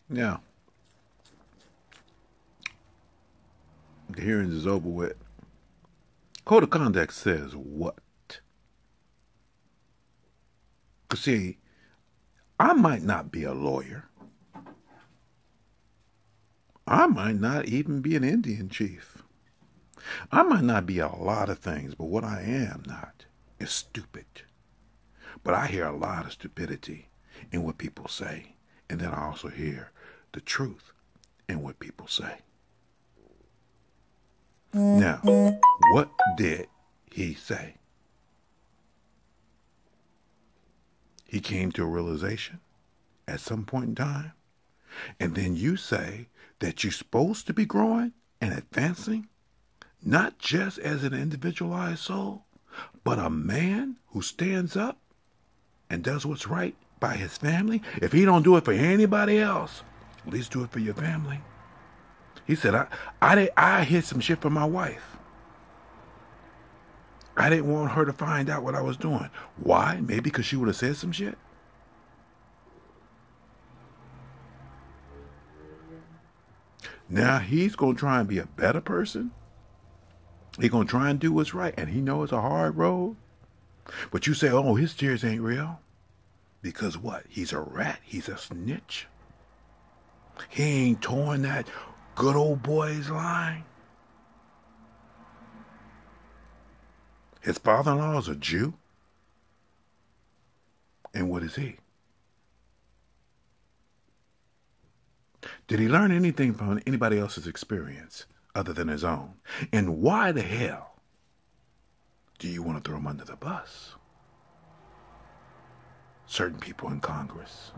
Now, the hearings is over with. Code of conduct says what? Because, see, I might not be a lawyer. I might not even be an Indian chief. I might not be a lot of things, but what I am not is stupid. But I hear a lot of stupidity in what people say. And then I also hear the truth in what people say. Now, what did he say? He came to a realization at some point in time. And then you say that you're supposed to be growing and advancing, not just as an individualized soul, but a man who stands up and does what's right by his family. If he don't do it for anybody else, at least do it for your family. He said, I hid some shit from my wife. I didn't want her to find out what I was doing. Why? Maybe because she would have said some shit. Now he's going to try and be a better person. He's going to try and do what's right. And he knows it's a hard road. But you say, oh, his tears ain't real. Because what? He's a rat. He's a snitch. He ain't towing that good old boy's line. His father-in-law is a Jew. And what is he? Did he learn anything from anybody else's experience other than his own? And why the hell do you want to throw him under the bus? Certain people in Congress.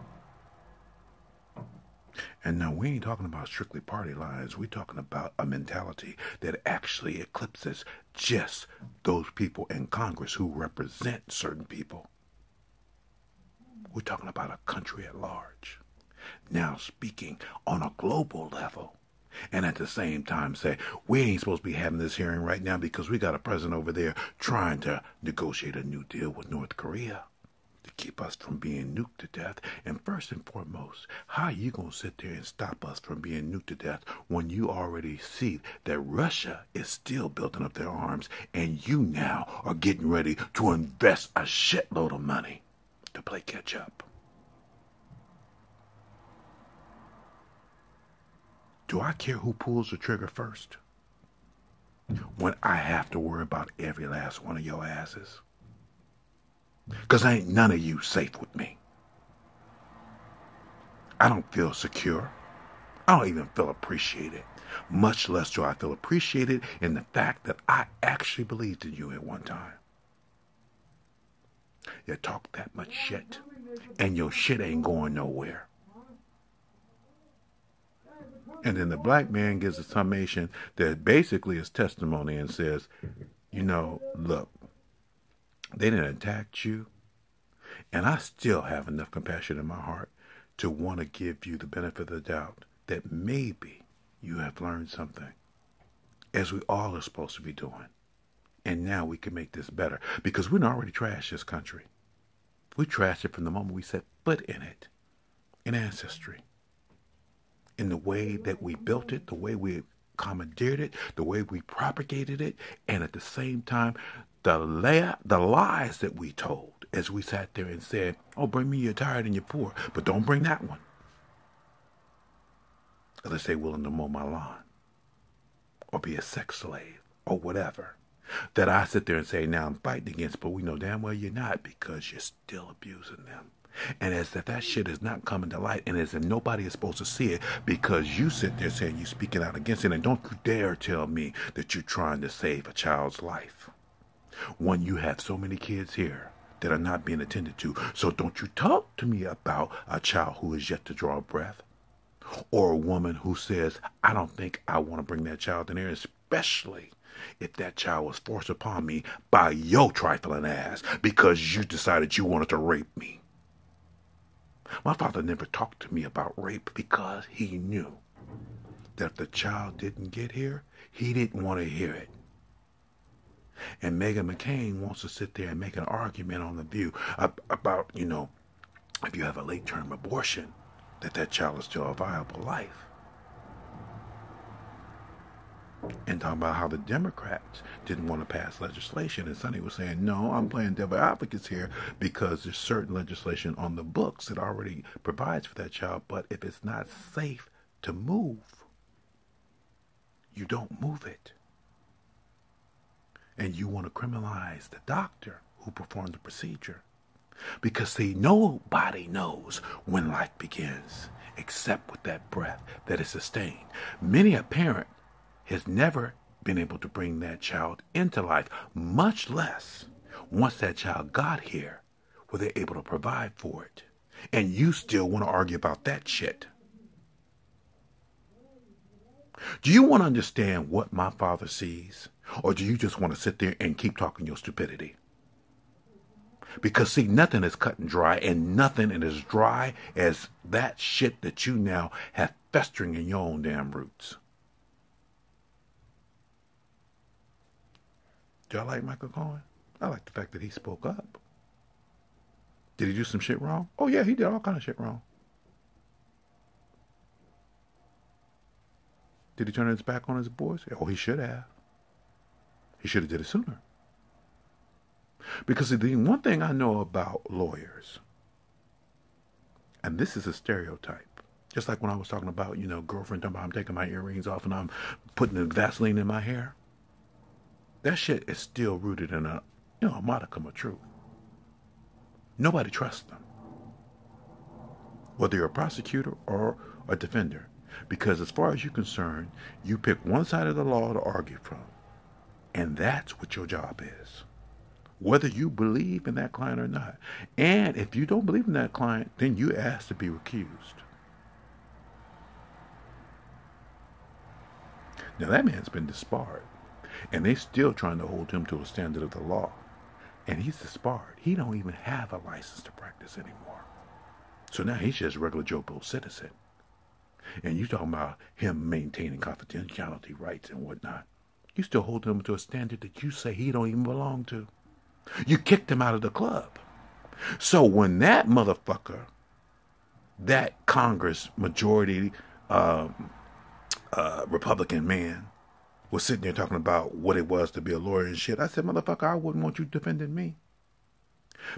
And now we ain't talking about strictly party lines. We're talking about a mentality that actually eclipses just those people in Congress who represent certain people. We're talking about a country at large. Now speaking on a global level. And at the same time say, we ain't supposed to be having this hearing right now because we got a president over there trying to negotiate a new deal with North Korea to keep us from being nuked to death. And first and foremost, how are you going to sit there and stop us from being nuked to death when you already see that Russia is still building up their arms and you now are getting ready to invest a shitload of money to play catch up? Do I care who pulls the trigger first when I have to worry about every last one of your asses? Because ain't none of you safe with me. I don't feel secure. I don't even feel appreciated. Much less do I feel appreciated in the fact that I actually believed in you at one time. You talk that much shit, and your shit ain't going nowhere. And then the black man gives a summation that basically is testimony and says, you know, look, they didn't attack you. And I still have enough compassion in my heart to want to give you the benefit of the doubt that maybe you have learned something, as we all are supposed to be doing. And now we can make this better because we already trashed this country. We trashed it from the moment we set foot in it, in ancestry. In the way that we built it, the way we commandeered it, the way we propagated it, and at the same time, the lies that we told as we sat there and said, oh, bring me your tired and your poor, but don't bring that one. Unless they're willing to mow my lawn or be a sex slave or whatever. That I sit there and say, now I'm fighting against, but we know damn well you're not because you're still abusing them. And as if that shit is not coming to light, and as if nobody is supposed to see it because you sit there saying you're speaking out against it, and don't you dare tell me that you're trying to save a child's life when you have so many kids here that are not being attended to. So don't you talk to me about a child who is yet to draw a breath, or a woman who says, I don't think I want to bring that child in here, especially if that child was forced upon me by your trifling ass because you decided you wanted to rape me. My father never talked to me about rape because he knew that if the child didn't get here, he didn't want to hear it. And Meghan McCain wants to sit there and make an argument on the View about, you know, if you have a late-term abortion, that that child is still a viable life. And talking about how the Democrats didn't want to pass legislation. And Sonny was saying, no, I'm playing devil advocates here because there's certain legislation on the books that already provides for that child. But if it's not safe to move, you don't move it. And you want to criminalize the doctor who performed the procedure. Because, see, nobody knows when life begins except with that breath that is sustained. Many a parent has never been able to bring that child into life, much less once that child got here, were they able to provide for it. And you still want to argue about that shit. Do you want to understand what my father sees? Or do you just want to sit there and keep talking your stupidity? Because, see, nothing is cut and dry, and nothing is as dry as that shit that you now have festering in your own damn roots. Do y'all like Michael Cohen? I like the fact that he spoke up. Did he do some shit wrong? Oh, yeah, he did all kind of shit wrong. Did he turn his back on his boys? Oh, he should have. He should have did it sooner. Because the one thing I know about lawyers, and this is a stereotype, just like when I was talking about, girlfriend talking about I'm taking my earrings off and I'm putting the Vaseline in my hair. That shit is still rooted in a modicum of truth. Nobody trusts them. Whether you're a prosecutor or a defender. Because as far as you're concerned, you pick one side of the law to argue from. And that's what your job is. Whether you believe in that client or not. And if you don't believe in that client, then you ask to be recused. Now that man's been disbarred. And they still trying to hold him to a standard of the law. And he's disbarred. He don't even have a license to practice anymore. So now he's just a regular Joe Blow citizen. And you talking about him maintaining confidentiality rights and whatnot. You still hold him to a standard that you say he don't even belong to. You kicked him out of the club. So when that motherfucker, that Congress majority Republican man, was sitting there talking about what it was to be a lawyer and shit, I said, motherfucker, I wouldn't want you defending me.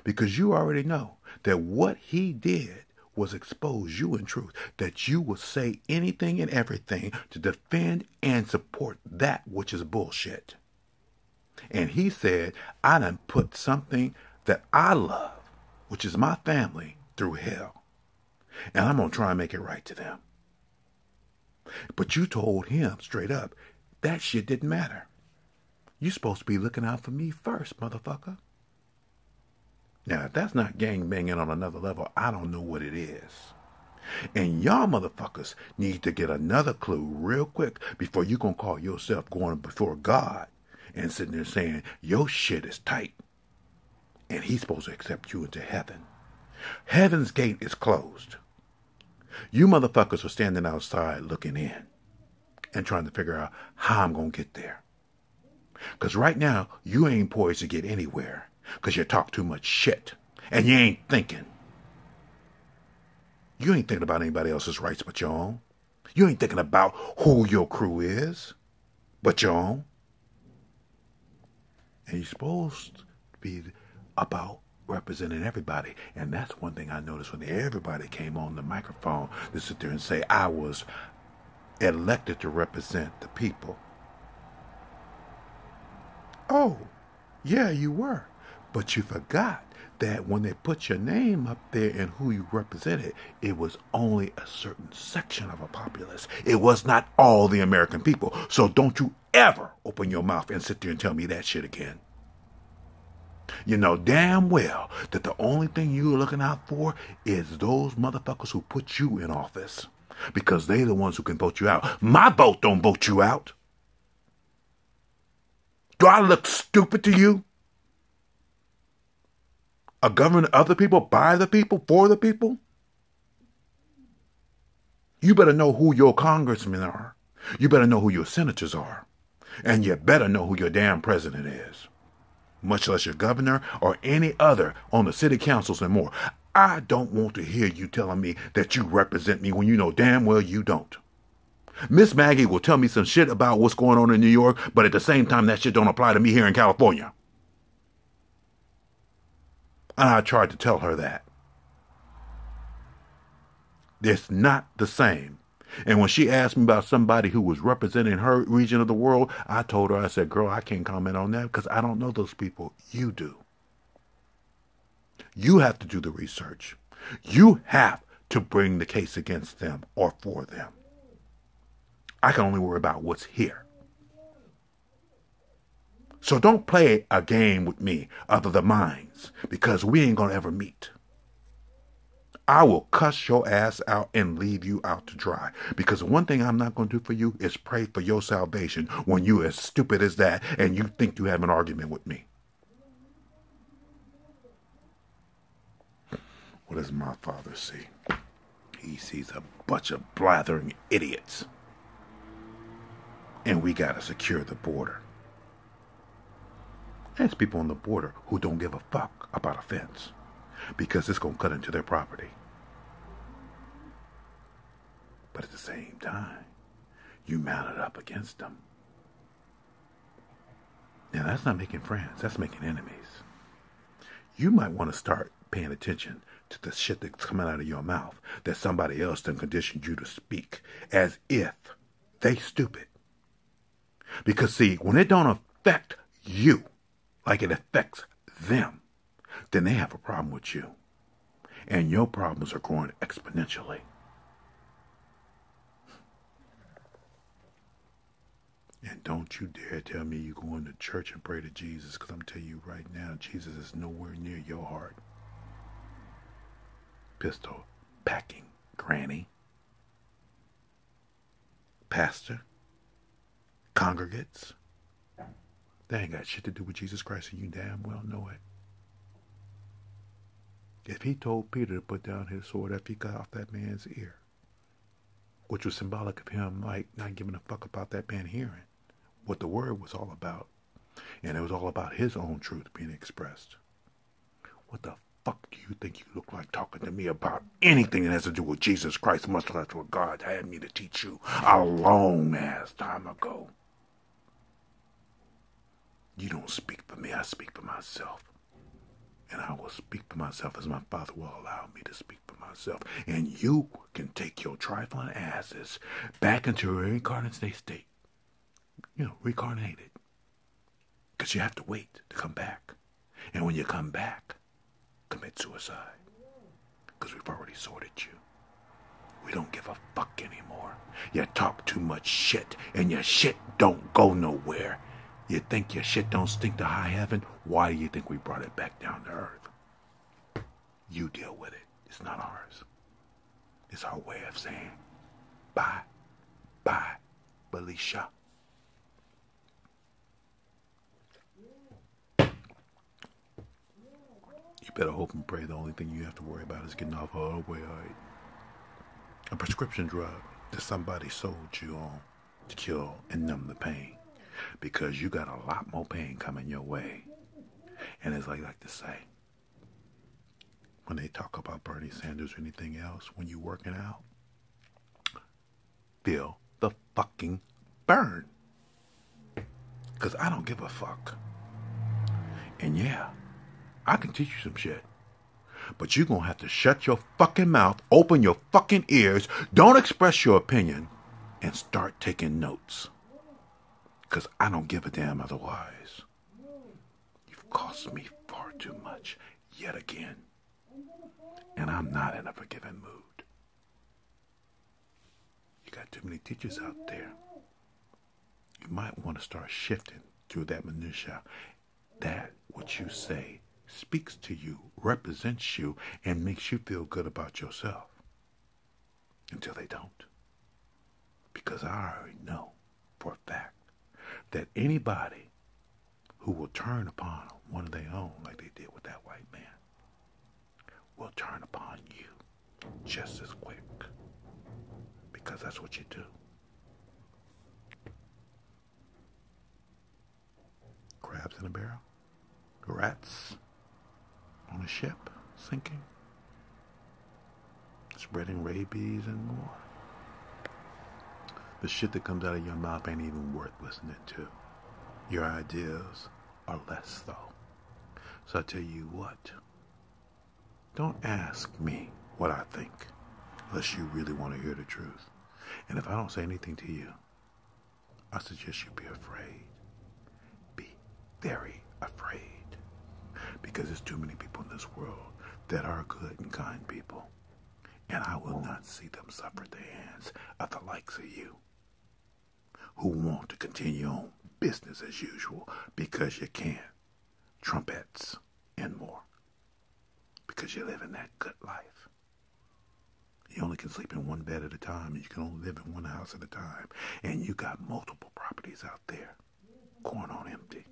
Because you already know that what he did was expose you in truth, that you will say anything and everything to defend and support that which is bullshit. And he said, I done put something that I love, which is my family, through hell. And I'm going to try and make it right to them. But you told him straight up, that shit didn't matter. You're supposed to be looking out for me first, motherfucker. Now, if that's not gangbanging on another level, I don't know what it is. And y'all motherfuckers need to get another clue real quick before you gonna call yourself going before God and sitting there saying your shit is tight. And he's supposed to accept you into heaven. Heaven's gate is closed. You motherfuckers are standing outside looking in and trying to figure out how I'm going to get there. Because right now, you ain't poised to get anywhere because you talk too much shit and you ain't thinking. You ain't thinking about anybody else's rights but your own. You ain't thinking about who your crew is but your own. And you're supposed to be about representing everybody. And that's one thing I noticed when everybody came on the microphone to sit there and say I was elected to represent the people. Oh, yeah, you were. But you forgot that when they put your name up there and who you represented, it was only a certain section of a populace. It was not all the American people. So don't you ever open your mouth and sit there and tell me that shit again. You know damn well that the only thing you're looking out for is those motherfuckers who put you in office. Because they're the ones who can vote you out. My vote don't vote you out. Do I look stupid to you? A government of the people, by the people, for the people? You better know who your congressmen are. You better know who your senators are. And you better know who your damn president is. Much less your governor or any other on the city councils and more. I don't want to hear you telling me that you represent me when you know damn well you don't. Miss Maggie will tell me some shit about what's going on in New York, but at the same time, that shit don't apply to me here in California. And I tried to tell her that. It's not the same. And when she asked me about somebody who was representing her region of the world, I told her, I said, girl, I can't comment on that because I don't know those people. You do. You have to do the research. You have to bring the case against them or for them. I can only worry about what's here. So don't play a game with me other than mines, because we ain't gonna ever meet. I will cuss your ass out and leave you out to dry. Because the one thing I'm not gonna do for you is pray for your salvation when you as stupid as that and you think you have an argument with me. What does my father see? He sees a bunch of blathering idiots. And we gotta secure the border. There's people on the border who don't give a fuck about a fence because it's gonna cut into their property. But at the same time, you mount it up against them. Now that's not making friends, that's making enemies. You might want to start paying attention to the shit that's coming out of your mouth that somebody else done conditioned you to speak as if they stupid. Because see, when it don't affect you like it affects them, then they have a problem with you. And your problems are growing exponentially. And don't you dare tell me you go into church and pray to Jesus, because I'm telling you right now, Jesus is nowhere near your heart. Pistol packing granny, pastor, congregates. They ain't got shit to do with Jesus Christ, and you damn well know it. If he told Peter to put down his sword after he cut off that man's ear, which was symbolic of him like not giving a fuck about that man hearing what the word was all about, and it was all about his own truth being expressed. What the fuck do you think you look like talking to me about anything that has to do with Jesus Christ, much less what God had me to teach you a long ass time ago? You don't speak for me, I speak for myself. And I will speak for myself as my Father will allow me to speak for myself. And you can take your trifling asses back into your reincarnated state. You know, reincarnated. Because you have to wait to come back. And when you come back, commit suicide. Because we've already sorted you. We don't give a fuck anymore. You talk too much shit, and your shit don't go nowhere. You think your shit don't stink to high heaven? Why do you think we brought it back down to earth? You deal with it. It's not ours. It's our way of saying bye, bye, Belisha. You better hope and pray the only thing you have to worry about is getting off of opioid. A prescription drug that somebody sold you on to kill and numb the pain. Because you got a lot more pain coming your way. And as I like to say, when they talk about Bernie Sanders or anything else, when you're working out, feel the fucking burn. Because I don't give a fuck. And yeah, I can teach you some shit. But you're going to have to shut your fucking mouth, open your fucking ears, don't express your opinion, and start taking notes. Because I don't give a damn otherwise. You've cost me far too much, yet again. And I'm not in a forgiving mood. You got too many teachers out there. You might want to start shifting through that minutia. That what you say speaks to you, represents you, and makes you feel good about yourself. Until they don't. Because I already know for a fact that anybody who will turn upon one of their own, like they did with that white man, will turn upon you just as quick. Because that's what you do. Crabs in a barrel? Rats on a ship sinking? spreading rabies and more. The shit that comes out of your mouth ain't even worth listening to. Your ideas are less so. So I tell you what, don't ask me what I think unless you really want to hear the truth. And if I don't say anything to you, I suggest you be afraid. Be very afraid. Because there's too many people in this world that are good and kind people. And I will not see them suffer at the hands of the likes of you, who want to continue on business as usual because you can. Trumpets and more. Because you live in that good life. You only can sleep in one bed at a time, and you can only live in one house at a time. And you got multiple properties out there going on empty.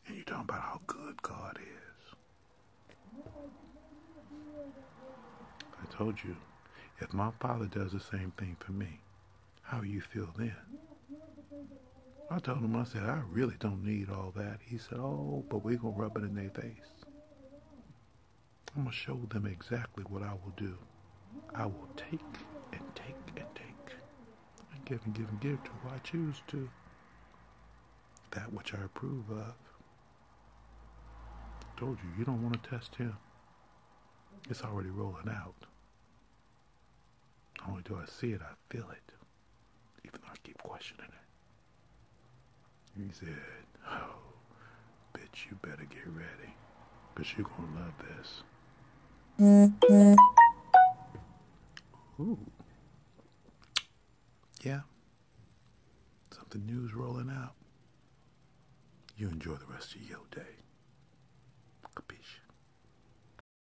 And you're talking about how good God is. I told you, if my Father does the same thing for me, how you feel then? I told him, I said, I really don't need all that. He said, oh, but we're going to rub it in their face. I'm going to show them exactly what I will do. I will take and take and take. And give and give and give to who I choose to. That which I approve of. I told you, you don't want to test him. It's already rolling out. Not only do I see it, I feel it. Even though I keep questioning it. He said, oh, bitch, you better get ready. Because you're going to love this. Ooh. Yeah. Something new's rolling out. You enjoy the rest of your day.